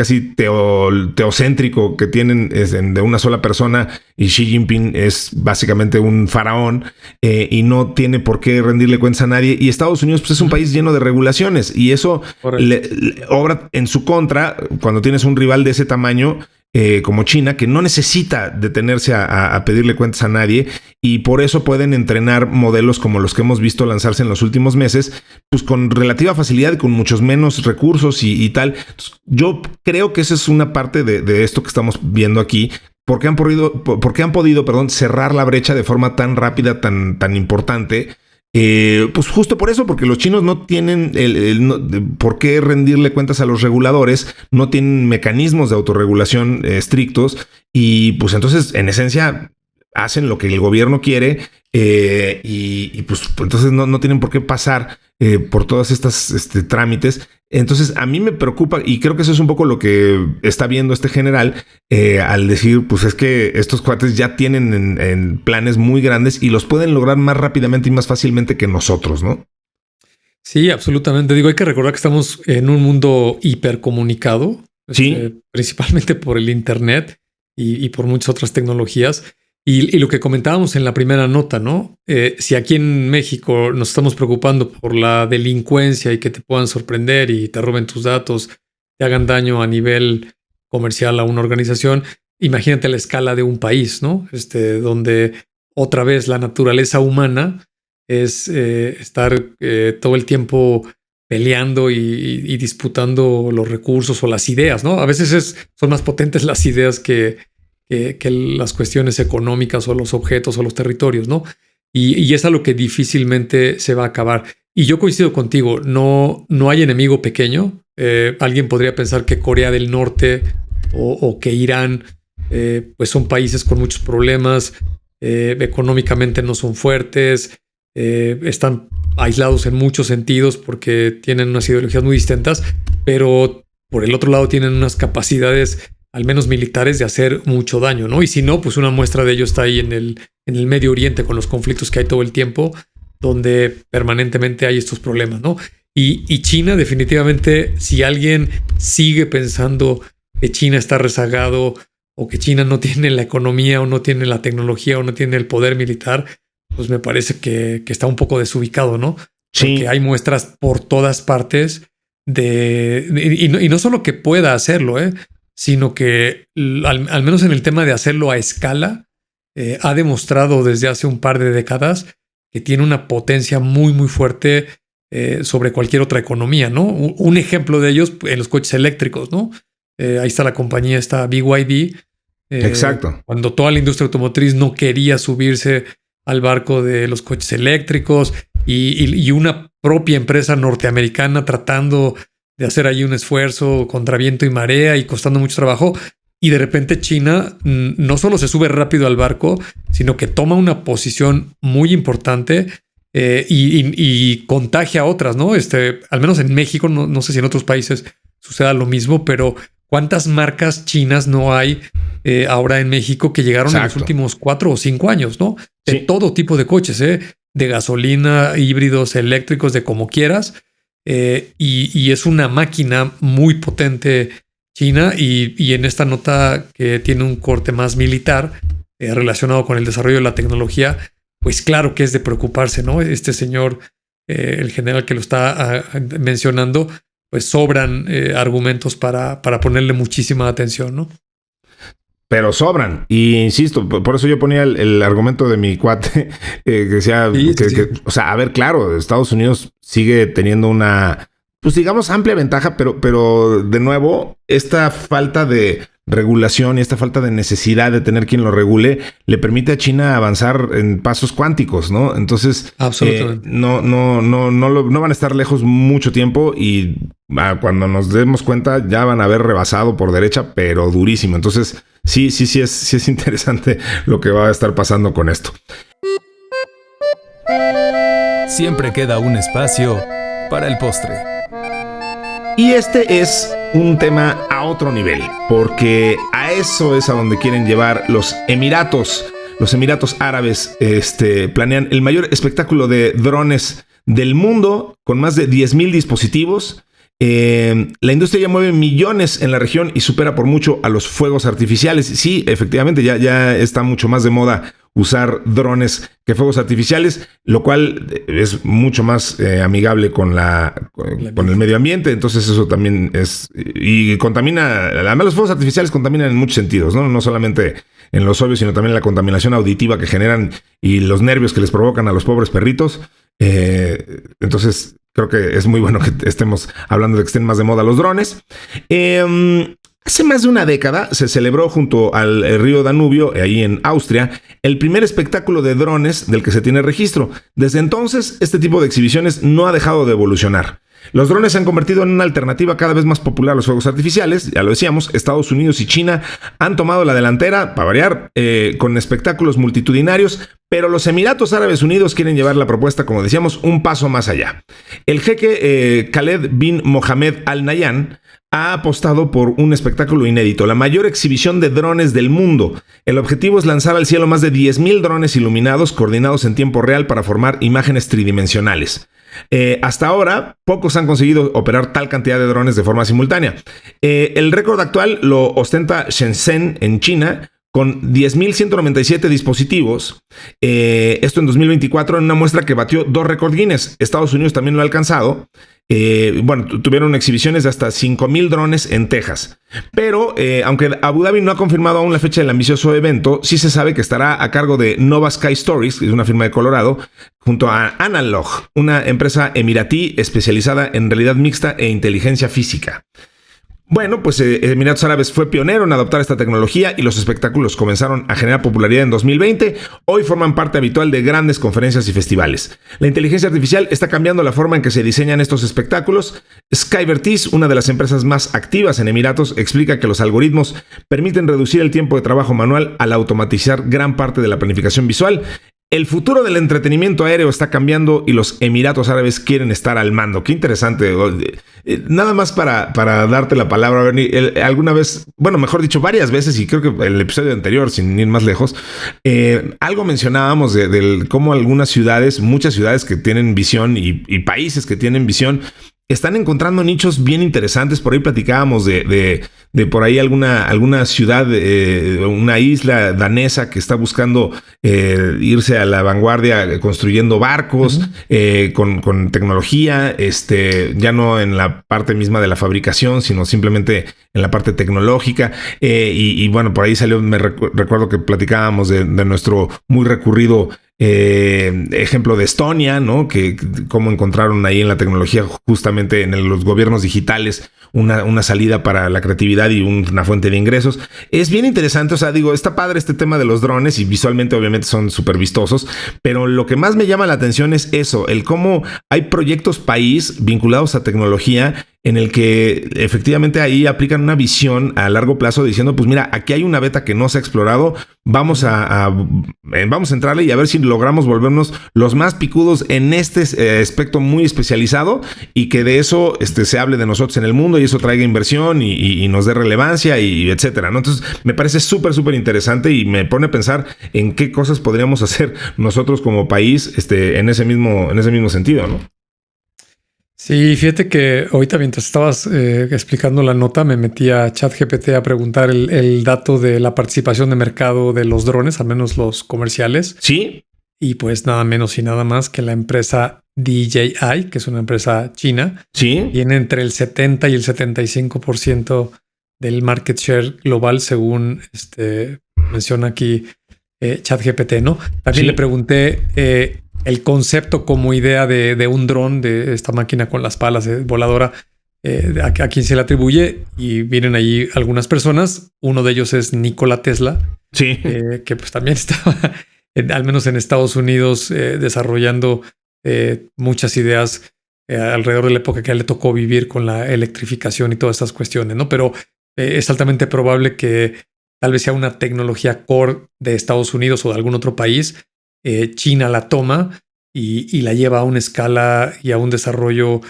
teocéntrico que tienen de una sola persona, y Xi Jinping es básicamente un faraón y no tiene por qué rendirle cuentas a nadie. Y Estados Unidos pues es un país lleno de regulaciones y eso le obra en su contra cuando tienes un rival de ese tamaño, como China, que no necesita detenerse a pedirle cuentas a nadie, y por eso pueden entrenar modelos como los que hemos visto lanzarse en los últimos meses, pues con relativa facilidad y con muchos menos recursos y tal. Entonces, yo creo que esa es una parte de esto que estamos viendo aquí. ¿Por qué han podido cerrar la brecha de forma tan rápida, tan importante? Pues justo por eso, porque los chinos no tienen por qué rendirle cuentas a los reguladores, no tienen mecanismos de autorregulación estrictos y pues entonces en esencia hacen lo que el gobierno quiere y pues entonces no tienen por qué pasar por todas estas trámites. Entonces a mí me preocupa y creo que eso es un poco lo que está viendo este general al decir, pues es que estos cuates ya tienen en planes muy grandes y los pueden lograr más rápidamente y más fácilmente que nosotros, ¿no? Sí, absolutamente. Digo, hay que recordar que estamos en un mundo hipercomunicado, Sí. Principalmente por el Internet y por muchas otras tecnologías. Y lo que comentábamos en la primera nota, ¿no? Si aquí en México nos estamos preocupando por la delincuencia y que te puedan sorprender y te roben tus datos, te hagan daño a nivel comercial a una organización, imagínate la escala de un país, ¿no? Donde otra vez la naturaleza humana es estar todo el tiempo peleando y disputando los recursos o las ideas, ¿no? A veces son más potentes las ideas que las cuestiones económicas o los objetos o los territorios, ¿no? Y es algo que difícilmente se va a acabar. Y yo coincido contigo, no hay enemigo pequeño. Alguien podría pensar que Corea del Norte o que Irán pues son países con muchos problemas, económicamente no son fuertes, están aislados en muchos sentidos porque tienen unas ideologías muy distintas, pero por el otro lado tienen unas capacidades al menos militares de hacer mucho daño, ¿no? Y si no, pues una muestra de ello está ahí en el Medio Oriente con los conflictos que hay todo el tiempo, donde permanentemente hay estos problemas, ¿no? Y China definitivamente, si alguien sigue pensando que China está rezagado o que China no tiene la economía o no tiene la tecnología o no tiene el poder militar, pues me parece que está un poco desubicado, ¿no? Sí. Porque hay muestras por todas partes y no solo que pueda hacerlo, sino que al menos en el tema de hacerlo a escala, ha demostrado desde hace un par de décadas que tiene una potencia muy, muy fuerte sobre cualquier otra economía, ¿no? Un ejemplo de ellos en los coches eléctricos, ¿no? Ahí está la compañía, está BYD. Exacto. Cuando toda la industria automotriz no quería subirse al barco de los coches eléctricos y una propia empresa norteamericana tratando de hacer ahí un esfuerzo contra viento y marea y costando mucho trabajo. Y de repente China no solo se sube rápido al barco, sino que toma una posición muy importante y contagia a otras, ¿no? Al menos en México, no sé si en otros países suceda lo mismo, pero ¿cuántas marcas chinas no hay ahora en México que llegaron en los últimos 4 o 5 años, ¿no? De todo tipo de coches, de gasolina, híbridos, eléctricos, de como quieras. Y es una máquina muy potente China y en esta nota que tiene un corte más militar relacionado con el desarrollo de la tecnología, pues claro que es de preocuparse, ¿no? Este señor, el general que lo está mencionando, pues sobran argumentos para ponerle muchísima atención, ¿no? Pero sobran. Y insisto, por eso yo ponía el argumento de mi cuate que decía que, o sea, a ver, claro, Estados Unidos sigue teniendo una, pues digamos, amplia ventaja, pero de nuevo, esta falta de regulación y esta falta de necesidad de tener quien lo regule le permite a China avanzar en pasos cuánticos, ¿no? Entonces, no van a estar lejos mucho tiempo y cuando nos demos cuenta ya van a haber rebasado por derecha, pero durísimo. Entonces, sí es interesante lo que va a estar pasando con esto. Siempre queda un espacio para el postre. Y este es un tema a otro nivel, porque a eso es a donde quieren llevar los Emiratos. Los Emiratos Árabes planean el mayor espectáculo de drones del mundo, con más de 10,000 dispositivos. La industria ya mueve millones en la región y supera por mucho a los fuegos artificiales. Sí, efectivamente, ya está mucho más de moda usar drones que fuegos artificiales, lo cual es mucho más amigable con el medio ambiente. Entonces eso también es, y contamina, además los fuegos artificiales contaminan en muchos sentidos, no solamente en los obvios, sino también la contaminación auditiva que generan y los nervios que les provocan a los pobres perritos. Entonces creo que es muy bueno que estemos hablando de que estén más de moda los drones. Hace más de una década se celebró junto al río Danubio, ahí en Austria, el primer espectáculo de drones del que se tiene registro. Desde entonces, este tipo de exhibiciones no ha dejado de evolucionar. Los drones se han convertido en una alternativa cada vez más popular a los fuegos artificiales. Ya lo decíamos, Estados Unidos y China han tomado la delantera, para variar, con espectáculos multitudinarios, pero los Emiratos Árabes Unidos quieren llevar la propuesta, como decíamos, un paso más allá. El jeque Khaled bin Mohammed Al Nahyan ha apostado por un espectáculo inédito, la mayor exhibición de drones del mundo. El objetivo es lanzar al cielo más de 10,000 drones iluminados coordinados en tiempo real para formar imágenes tridimensionales. Hasta ahora, pocos han conseguido operar tal cantidad de drones de forma simultánea. El récord actual lo ostenta Shenzhen en China, con 10,197 dispositivos. Esto en 2024, en una muestra que batió 2 récords Guinness. Estados Unidos también lo ha alcanzado. Tuvieron exhibiciones de hasta 5,000 drones en Texas. Pero, aunque Abu Dhabi no ha confirmado aún la fecha del ambicioso evento, sí se sabe que estará a cargo de Nova Sky Stories, que es una firma de Colorado, junto a Analog, una empresa emiratí especializada en realidad mixta e inteligencia física. Bueno, pues Emiratos Árabes fue pionero en adoptar esta tecnología y los espectáculos comenzaron a generar popularidad en 2020. Hoy forman parte habitual de grandes conferencias y festivales. La inteligencia artificial está cambiando la forma en que se diseñan estos espectáculos. Skyvertise, una de las empresas más activas en Emiratos, explica que los algoritmos permiten reducir el tiempo de trabajo manual al automatizar gran parte de la planificación visual. El futuro del entretenimiento aéreo está cambiando y los Emiratos Árabes quieren estar al mando. Qué interesante. Nada más para darte la palabra, Bernie. Alguna vez, bueno, mejor dicho, varias veces, y creo que el episodio anterior, sin ir más lejos, algo mencionábamos de cómo algunas ciudades, muchas ciudades que tienen visión y países que tienen visión, están encontrando nichos bien interesantes. Por ahí platicábamos de por ahí alguna ciudad, una isla danesa que está buscando irse a la vanguardia construyendo barcos con tecnología, ya no en la parte misma de la fabricación, sino simplemente en la parte tecnológica. Y bueno, por ahí salió, recuerdo que platicábamos de nuestro muy recurrido ejemplo de Estonia, ¿no? Que cómo encontraron ahí en la tecnología, justamente en los gobiernos digitales, una salida para la creatividad y una fuente de ingresos. Es bien interesante, o sea, digo, está padre este tema de los drones y visualmente obviamente son súper vistosos, pero lo que más me llama la atención es eso, el cómo hay proyectos país vinculados a tecnología en el que efectivamente ahí aplican una visión a largo plazo diciendo, pues mira, aquí hay una beta que no se ha explorado, vamos a entrarle y a ver si logramos volvernos los más picudos en este aspecto muy especializado y que de eso se hable de nosotros en el mundo y eso traiga inversión y nos dé relevancia y etcétera, ¿no? Entonces me parece súper interesante y me pone a pensar en qué cosas podríamos hacer nosotros como país en ese mismo sentido, ¿no? Sí, fíjate que ahorita mientras estabas explicando la nota me metí a ChatGPT a preguntar el dato de la participación de mercado de los drones, al menos los comerciales. Sí. Y pues nada menos y nada más que la empresa DJI, que es una empresa china. Sí. Tiene entre el 70 y el 75% del market share global, según menciona aquí ChatGPT, ¿no? También le pregunté el concepto como idea de un dron, de esta máquina con las palas voladora, a quién se le atribuye, y vienen ahí algunas personas. Uno de ellos es Nikola Tesla, sí. Que pues también estaba, al menos en Estados Unidos, desarrollando muchas ideas alrededor de la época que a él le tocó vivir con la electrificación y todas estas cuestiones, ¿no? Pero es altamente probable que tal vez sea una tecnología core de Estados Unidos o de algún otro país. China la toma y la lleva a una escala y a un desarrollo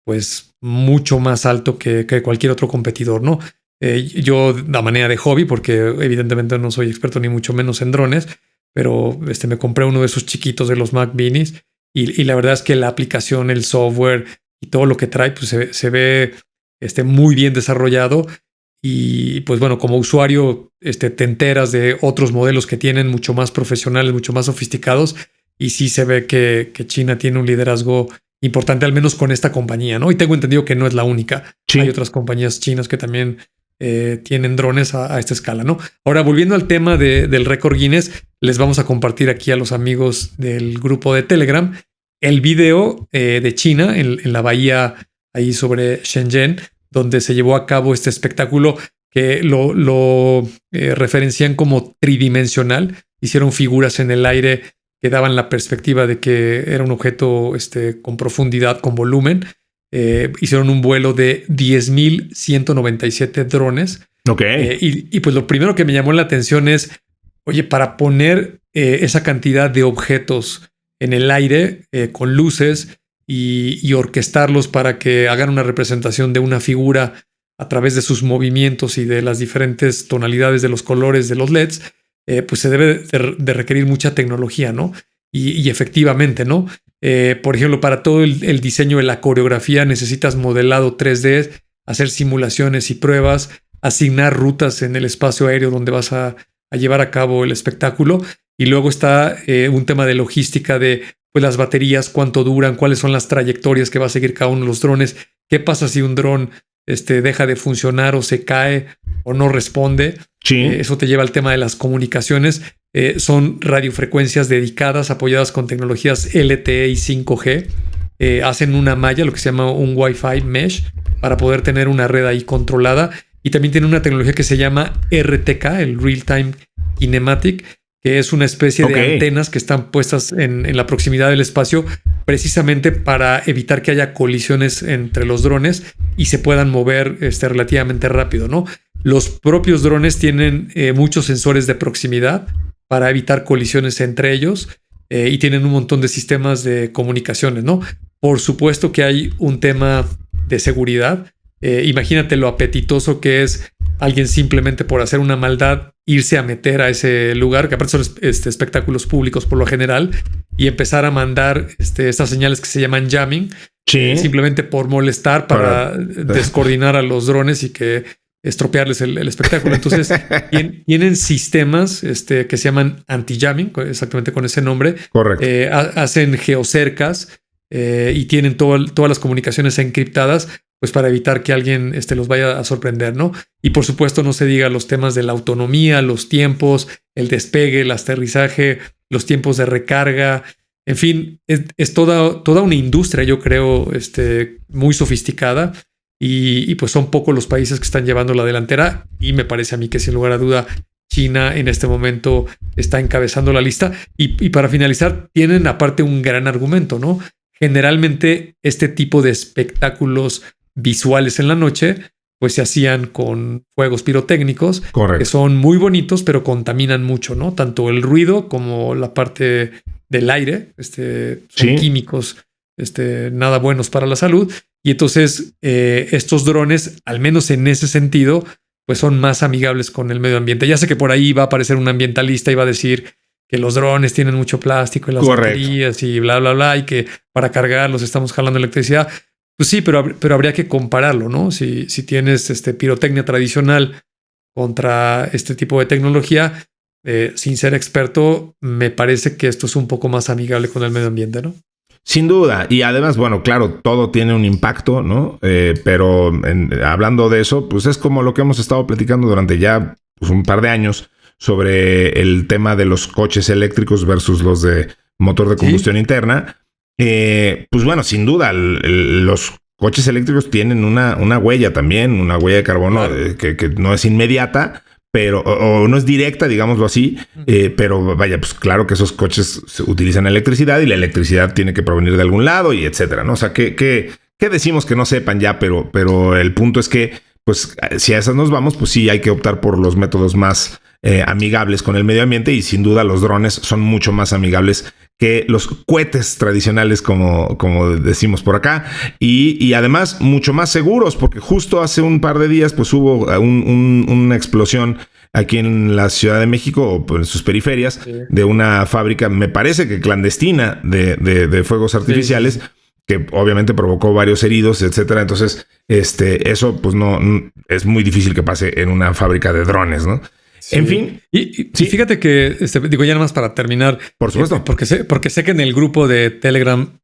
pues mucho más alto que cualquier otro competidor, ¿no? Yo, de manera de hobby, porque evidentemente no soy experto ni mucho menos en drones, pero me compré uno de esos chiquitos de los Mac Minis y la verdad es que la aplicación, el software y todo lo que trae pues se ve muy bien desarrollado. Y pues bueno, como usuario te enteras de otros modelos que tienen mucho más profesionales, mucho más sofisticados, y sí se ve que China tiene un liderazgo importante, al menos con esta compañía, ¿no? Y tengo entendido que no es la única. Sí. Hay otras compañías chinas que también tienen drones a esta escala, ¿no? Ahora, volviendo al tema del récord Guinness, les vamos a compartir aquí a los amigos del grupo de Telegram el video de China en la bahía ahí sobre Shenzhen, donde se llevó a cabo este espectáculo que lo referencian como tridimensional. Hicieron figuras en el aire que daban la perspectiva de que era un objeto con profundidad, con volumen. Hicieron un vuelo de 10,197 drones. Ok. Y pues lo primero que me llamó la atención es, oye, para poner esa cantidad de objetos en el aire con luces y orquestarlos para que hagan una representación de una figura a través de sus movimientos y de las diferentes tonalidades de los colores de los LEDs, pues se debe de requerir mucha tecnología, ¿no? Y efectivamente, ¿no? Por ejemplo, para todo el diseño de la coreografía necesitas modelado 3D, hacer simulaciones y pruebas, asignar rutas en el espacio aéreo donde vas a llevar a cabo el espectáculo. Y luego está un tema de logística de pues, las baterías, cuánto duran, cuáles son las trayectorias que va a seguir cada uno de los drones, qué pasa si un dron deja de funcionar o se cae o no responde. Sí. Eso te lleva al tema de las comunicaciones. Son radiofrecuencias dedicadas, apoyadas con tecnologías LTE y 5G. Hacen una malla, lo que se llama un Wi-Fi mesh, para poder tener una red ahí controlada. Y también tiene una tecnología que se llama RTK, el Real Time Kinematic, que es una especie de antenas que están puestas en la proximidad del espacio precisamente para evitar que haya colisiones entre los drones y se puedan mover relativamente rápido, ¿no? Los propios drones tienen muchos sensores de proximidad para evitar colisiones entre ellos y tienen un montón de sistemas de comunicaciones, ¿no? Por supuesto que hay un tema de seguridad. Imagínate lo apetitoso que es alguien simplemente por hacer una maldad irse a meter a ese lugar, que aparte son espectáculos públicos por lo general, y empezar a mandar estas señales que se llaman jamming, simplemente por molestar para descoordinar a los drones y que estropearles el espectáculo. Entonces tienen sistemas que se llaman anti-jamming, exactamente con ese nombre. Correcto. Hacen geocercas y tienen todas las comunicaciones encriptadas, pues para evitar que alguien los vaya a sorprender, ¿no? Y por supuesto no se diga los temas de la autonomía, los tiempos, el despegue, el aterrizaje, los tiempos de recarga. En fin, es toda una industria, yo creo, muy sofisticada y pues son pocos los países que están llevando la delantera y me parece a mí que sin lugar a duda China en este momento está encabezando la lista. Y para finalizar, tienen aparte un gran argumento, ¿no? Generalmente este tipo de espectáculos visuales en la noche pues se hacían con fuegos pirotécnicos. Correcto. Que son muy bonitos pero contaminan mucho, ¿no? Tanto el ruido como la parte del aire, son químicos nada buenos para la salud y entonces estos drones, al menos en ese sentido, pues son más amigables con el medio ambiente. Ya sé que por ahí va a aparecer un ambientalista y va a decir que los drones tienen mucho plástico en las baterías y bla, bla, bla, y que para cargarlos estamos jalando electricidad. Pues sí, pero habría que compararlo, ¿no? Si tienes pirotecnia tradicional contra este tipo de tecnología, sin ser experto, me parece que esto es un poco más amigable con el medio ambiente, ¿no? Sin duda. Y además, bueno, claro, todo tiene un impacto, ¿no? Pero hablando de eso, pues es como lo que hemos estado platicando durante ya pues, un par de años sobre el tema de los coches eléctricos versus los de motor de combustión interna. Pues bueno, sin duda, los coches eléctricos tienen una huella también, una huella de carbono que no es inmediata, pero o no es directa, digámoslo así, pero vaya, pues claro que esos coches utilizan electricidad y la electricidad tiene que provenir de algún lado y etcétera, ¿no? O sea, ¿qué decimos que no sepan ya? Pero el punto es que, pues, si a esas nos vamos, pues sí hay que optar por los métodos más amigables con el medio ambiente y sin duda los drones son mucho más amigables que los cohetes tradicionales, como decimos por acá, y además mucho más seguros, porque justo hace un par de días pues hubo una explosión aquí en la Ciudad de México o en sus periferias de una fábrica, me parece que clandestina de fuegos artificiales, que obviamente provocó varios heridos, etcétera. Entonces, eso pues no es muy difícil que pase en una fábrica de drones, ¿no? Sí. En fin. Y fíjate que, digo ya nada más para terminar. Por supuesto. Porque sé que en el grupo de Telegram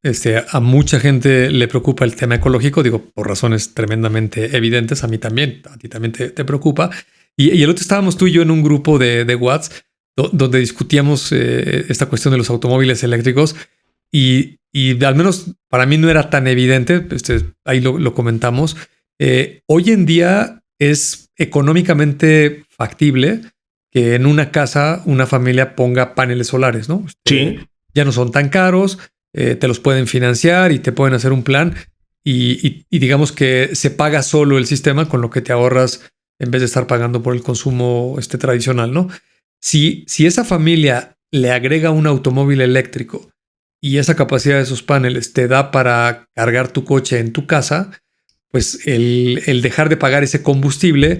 a mucha gente le preocupa el tema ecológico, digo, por razones tremendamente evidentes. A mí también, a ti también te preocupa. Y el otro estábamos tú y yo en un grupo de WhatsApp donde discutíamos esta cuestión de los automóviles eléctricos y al menos para mí no era tan evidente, ahí lo comentamos. Hoy en día es económicamente factible que en una casa una familia ponga paneles solares, ¿no? Sí. Ya no son tan caros, te los pueden financiar y te pueden hacer un plan y digamos que se paga solo el sistema con lo que te ahorras en vez de estar pagando por el consumo tradicional, ¿no? Si esa familia le agrega un automóvil eléctrico y esa capacidad de esos paneles te da para cargar tu coche en tu casa, pues el dejar de pagar ese combustible,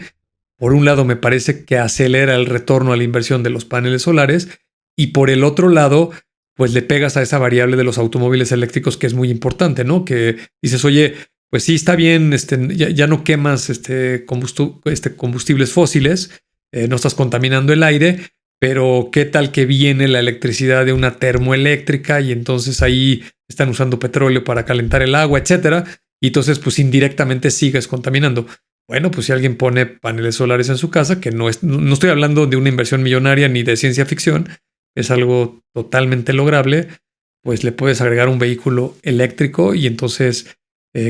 por un lado me parece que acelera el retorno a la inversión de los paneles solares y por el otro lado, pues le pegas a esa variable de los automóviles eléctricos que es muy importante, ¿no? Que dices, oye, pues sí, está bien, ya no quemas combustibles fósiles, no estás contaminando el aire, pero ¿qué tal que viene la electricidad de una termoeléctrica y entonces ahí están usando petróleo para calentar el agua, etcétera? Y entonces, pues indirectamente sigues contaminando. Bueno, pues si alguien pone paneles solares en su casa, que no estoy hablando de una inversión millonaria ni de ciencia ficción, es algo totalmente lograble, pues le puedes agregar un vehículo eléctrico y entonces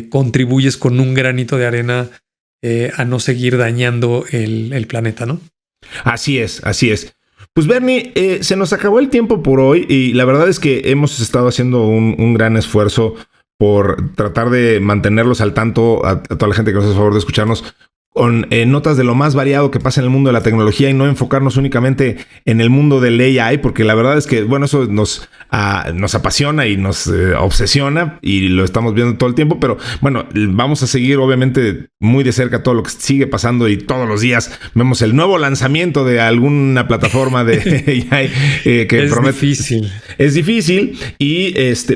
contribuyes con un granito de arena a no seguir dañando el planeta, ¿no? Así es, así es. Pues Bernie, se nos acabó el tiempo por hoy y la verdad es que hemos estado haciendo un gran esfuerzo por tratar de mantenerlos al tanto a toda la gente que nos hace favor de escucharnos con notas de lo más variado que pasa en el mundo de la tecnología y no enfocarnos únicamente en el mundo del AI, porque la verdad es que, bueno, eso nos apasiona y nos obsesiona y lo estamos viendo todo el tiempo, pero bueno, vamos a seguir obviamente muy de cerca todo lo que sigue pasando y todos los días vemos el nuevo lanzamiento de alguna plataforma de AI que es promete. Difícil. Es difícil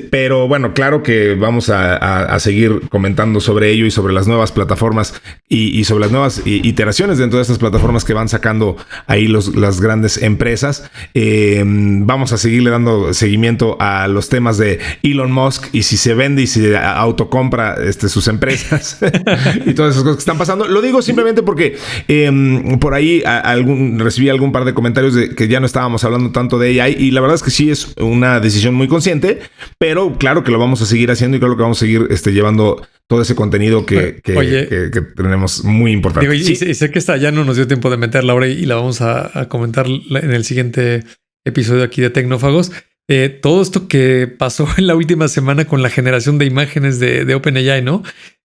pero bueno, claro que vamos a seguir comentando sobre ello y sobre las nuevas plataformas y sobre las nuevas iteraciones dentro de estas plataformas que van sacando ahí las grandes empresas. Vamos a seguirle dando seguimiento a los temas de Elon Musk y si se vende y si autocompra sus empresas y todas esas cosas que están pasando. Lo digo simplemente porque por ahí recibí algún par de comentarios de que ya no estábamos hablando tanto de AI y la verdad es que sí es una decisión muy consciente, pero claro que lo vamos a seguir haciendo y claro que vamos a seguir llevando todo ese contenido que tenemos muy importante. Digo, ¿Sí? y sé que esta ya no nos dio tiempo de meterla ahora y la vamos a comentar en el siguiente episodio aquí de Tecnófagos. Todo esto que pasó en la última semana con la generación de imágenes de OpenAI, ¿no?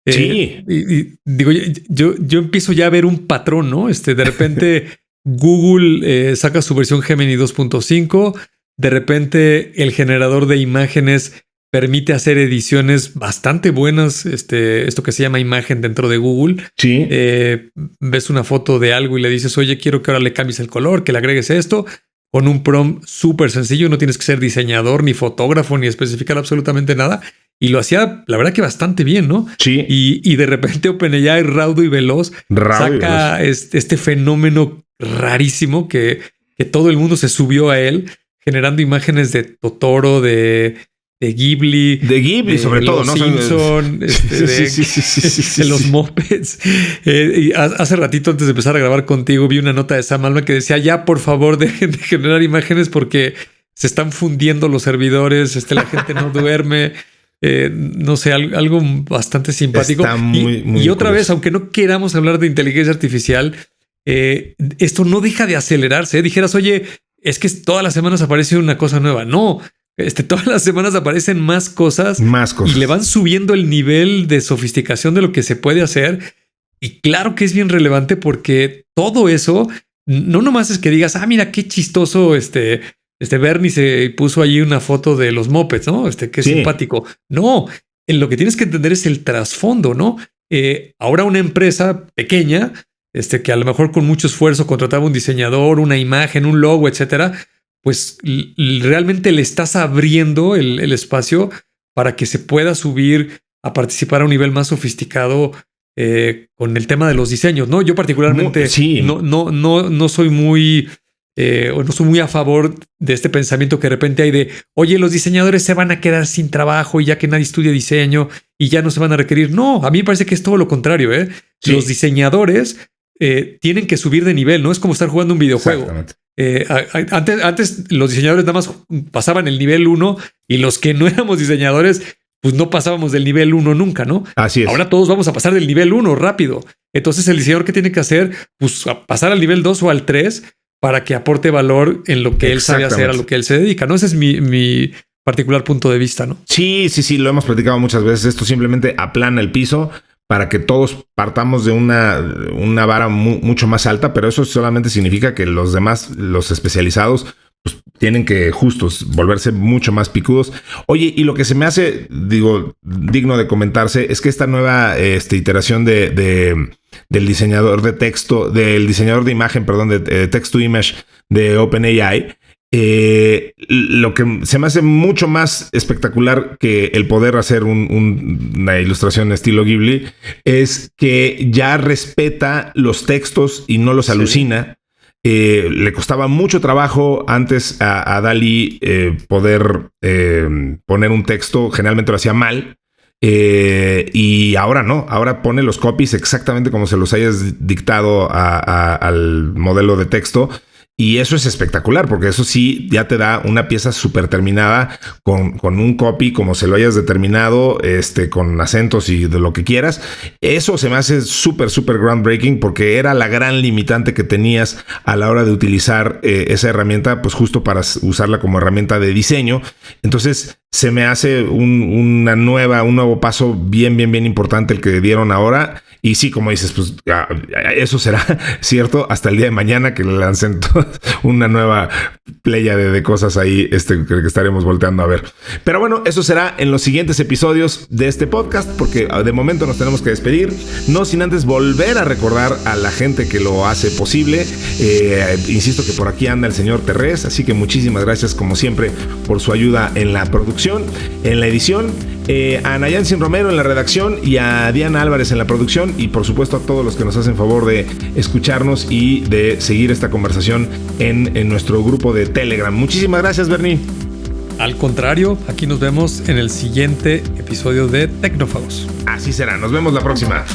Sí. Y digo, yo empiezo ya a ver un patrón, ¿no? De repente Google saca su versión Gemini 2.5. De repente el generador de imágenes permite hacer ediciones bastante buenas, esto que se llama imagen dentro de Google. Sí. Ves una foto de algo y le dices, oye, quiero que ahora le cambies el color, que le agregues esto, con un prompt súper sencillo, no tienes que ser diseñador, ni fotógrafo, ni especificar absolutamente nada. Y lo hacía, la verdad que bastante bien, ¿no? Sí. Y de repente OpenAI, raudo y veloz, saca este fenómeno rarísimo que todo el mundo se subió a él, generando imágenes de Totoro, de Ghibli. De Ghibli, sobre todo, ¿no? Simpson, de los Muppets. Y hace ratito, antes de empezar a grabar contigo, vi una nota de Sam Altman que decía, ya, por favor, dejen de generar imágenes porque se están fundiendo los servidores, la gente no duerme. No sé, algo bastante simpático. Está muy y otra curioso. vez, aunque no queramos hablar de inteligencia artificial, esto no deja de acelerarse. Dijeras, oye, es que todas las semanas aparece una cosa nueva. No, todas las semanas aparecen más cosas. Y le van subiendo el nivel de sofisticación de lo que se puede hacer. Y claro que es bien relevante porque todo eso no nomás es que digas, mira qué chistoso Bernie se puso allí una foto de los Muppets, ¿no? Qué simpático. No, lo que tienes que entender es el trasfondo, ¿no? Ahora una empresa pequeña, que a lo mejor con mucho esfuerzo contrataba un diseñador, una imagen, un logo, etcétera, pues realmente le estás abriendo el espacio para que se pueda subir a participar a un nivel más sofisticado con el tema de los diseños, ¿no? Yo particularmente no soy muy no soy muy a favor de este pensamiento que de repente hay de, oye, los diseñadores se van a quedar sin trabajo y ya que nadie estudia diseño y ya no se van a requerir. No, a mí me parece que es todo lo contrario. Sí. Los diseñadores tienen que subir de nivel, ¿no? Es como estar jugando un videojuego. Antes los diseñadores nada más pasaban el nivel 1 y los que no éramos diseñadores pues no pasábamos del nivel 1 nunca, ¿no? Así es. Ahora todos vamos a pasar del nivel 1 rápido. Entonces el diseñador, ¿qué tiene que hacer? Pues a pasar al nivel 2 o al 3 para que aporte valor en lo que él sabe hacer, a lo que él se dedica, ¿no? Ese es mi particular punto de vista, ¿no? Sí, lo hemos platicado muchas veces. Esto simplemente aplana el piso para que todos partamos de una vara mucho más alta, pero eso solamente significa que los demás, los especializados, pues tienen que justos volverse mucho más picudos. Oye, y lo que se me hace, digno de comentarse es que esta nueva iteración del diseñador de texto, del diseñador de imagen, perdón, de text to image de OpenAI, lo que se me hace mucho más espectacular que el poder hacer una ilustración estilo Ghibli es que ya respeta los textos y no los alucina. Le costaba mucho trabajo antes a DALL-E poder poner un texto, generalmente lo hacía mal. Y ahora no, ahora pone los copies exactamente como se los hayas dictado al modelo de texto. Y eso es espectacular, porque eso sí ya te da una pieza súper terminada con un copy como se lo hayas determinado, con acentos y de lo que quieras. Eso se me hace súper groundbreaking, porque era la gran limitante que tenías a la hora de utilizar esa herramienta, pues justo para usarla como herramienta de diseño. Entonces se me hace un nuevo paso bien importante el que dieron ahora. Y sí, como dices, pues eso será cierto hasta el día de mañana que le lancen una nueva playa de cosas ahí que estaremos volteando a ver. Pero bueno, eso será en los siguientes episodios de este podcast, porque de momento nos tenemos que despedir, no sin antes volver a recordar a la gente que lo hace posible. Insisto que por aquí anda el señor Terrés, así que muchísimas gracias como siempre por su ayuda en la producción, en la edición. A Nayansin Romero en la redacción y a Diana Álvarez en la producción, y por supuesto a todos los que nos hacen favor de escucharnos y de seguir esta conversación en nuestro grupo de Telegram. Muchísimas gracias, Bernie. Al contrario, aquí nos vemos en el siguiente episodio de Tecnófagos. Así será, nos vemos la próxima.